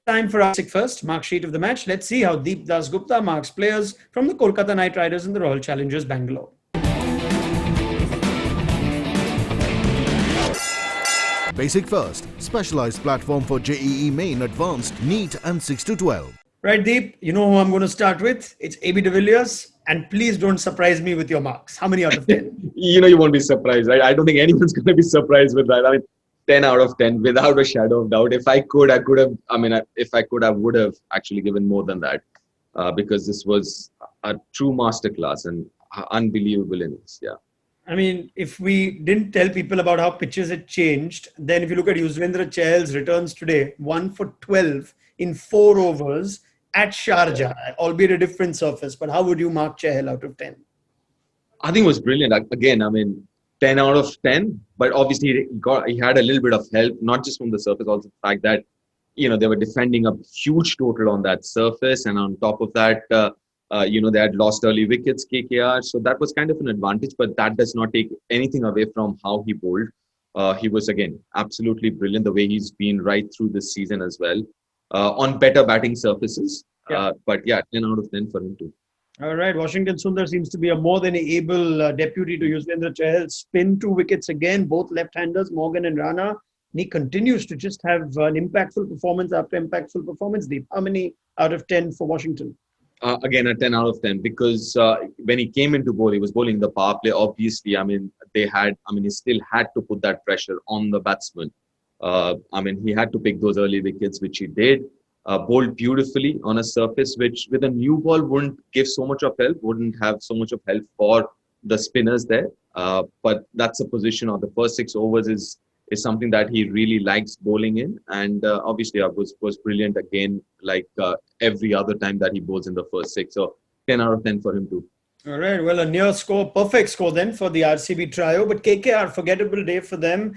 time for our basic first mark sheet of the match. Let's see how Deep Dasgupta marks players from the Kolkata Knight Riders and the Royal Challengers Bangalore. Basic First, specialized platform for JEE Main Advanced, NEET and 6 to 12. Right, Deep, you know who I'm going to start with? It's AB de Villiers. And please don't surprise me with your marks. How many out of 10? You won't be surprised, right? I don't think anyone's going to be surprised with that. I mean, 10 out of 10 without a shadow of doubt. If I could, I could have, I would have actually given more than that because this was a true masterclass and unbelievable innings. Yeah. I mean, if we didn't tell people about how pitches had changed, then if you look at Yuzvendra Chahal's returns today, 1 for 12 in 4 overs at Sharjah, albeit a different surface. But how would you mark Chahal out of 10? I think it was brilliant. Again, 10 out of 10, but obviously he had a little bit of help, not just from the surface, also the fact that, they were defending a huge total on that surface. And on top of that, they had lost early wickets, KKR. So that was kind of an advantage, but that does not take anything away from how he bowled. He was, again, absolutely brilliant the way he's been right through this season as well on better batting surfaces. But yeah, 10 out of 10 for him too. All right. Washington Sundar seems to be a more than able deputy to Yuzvendra Chahal. Spin 2 wickets again, both left-handers, Morgan and Rana. And he continues to just have an impactful performance after impactful performance. Deep, how many out of 10 for Washington? Again, a 10 out of 10 because when he came into bowl, he was bowling the power play. Obviously, he still had to put that pressure on the batsman. He had to pick those early wickets, which he did. Bowled beautifully on a surface which with a new ball wouldn't give so much of help, wouldn't have so much of help for the spinners there. But that's a position of the first 6 overs is something that he really likes bowling in. And obviously was brilliant again, like every other time that he bowls in the first 6. So 10 out of 10 for him too. All right. Well, a near score, perfect score then for the RCB trio. But KKR, forgettable day for them.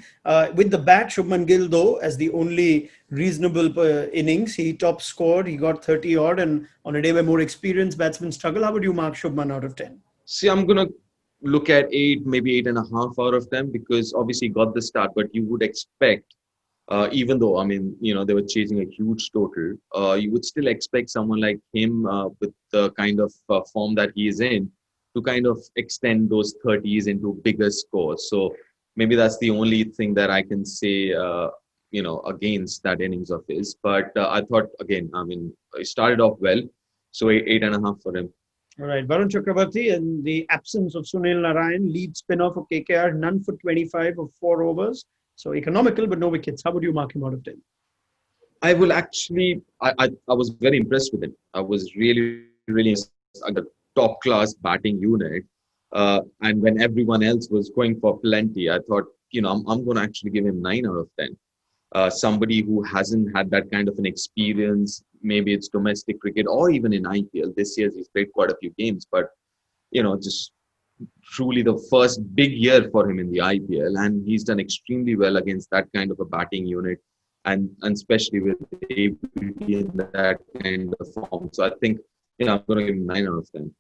With the bat, SHUBMAN GILL, though, as the only reasonable innings, he top scored. He got 30 odd. And on a day where more experienced batsmen struggle, how would you mark SHUBMAN out of 10? See, I'm going to look at 8, maybe 8.5 out of 10 because obviously he got the start. But you would expect, even though, they were chasing a huge total, you would still expect someone like him with the kind of form that he is in to kind of extend those 30s into bigger scores. So maybe that's the only thing that I can say, against that innings of his. But I thought, again, he started off well. So 8.5 for him. All right. Varun Chakrabarti, in the absence of Sunil Narayan, lead spinner for KKR, none for 25 of 4 overs. So economical, but no wickets. How would you mark him out of 10? I will actually, I was very impressed with him. I was really, really a top class batting unit. And when everyone else was going for plenty, I thought, I'm going to actually give him 9 out of 10. Somebody who hasn't had that kind of an experience, maybe it's domestic cricket or even in IPL. This year he's played quite a few games, but, just truly the first big year for him in the IPL. And he's done extremely well against that kind of a batting unit and especially with ABD in that kind of form. So I think, I'm going to give him 9 out of 10.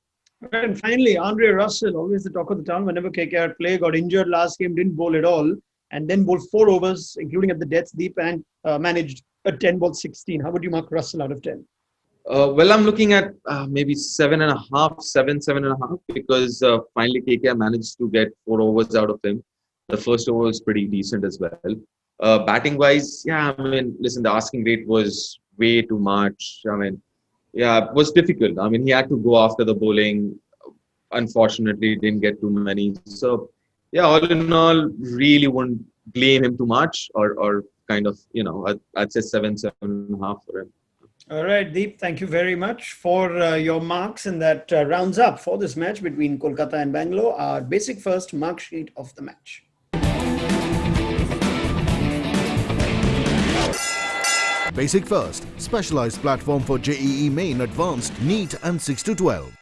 And finally, Andre Russell, always the talk of the town whenever KKR play, got injured last game, didn't bowl at all, and then bowled 4 overs, including at the death deep, and managed a 10-ball 16. How would you mark Russell out of 10? Well, I'm looking at maybe 7.5 because finally KKR managed to get 4 overs out of him. The first over was pretty decent as well. Batting wise, listen, the asking rate was way too much. It was difficult. He had to go after the bowling. Unfortunately, didn't get too many. So, all in all, really wouldn't blame him too much or kind of, I'd say 7.5 for him. All right, Deep, thank you very much for your marks. And that rounds up for this match between Kolkata and Bangalore, our basic first mark sheet of the match. Basic First, specialized platform for JEE Main Advanced, NEET and 6 to 12.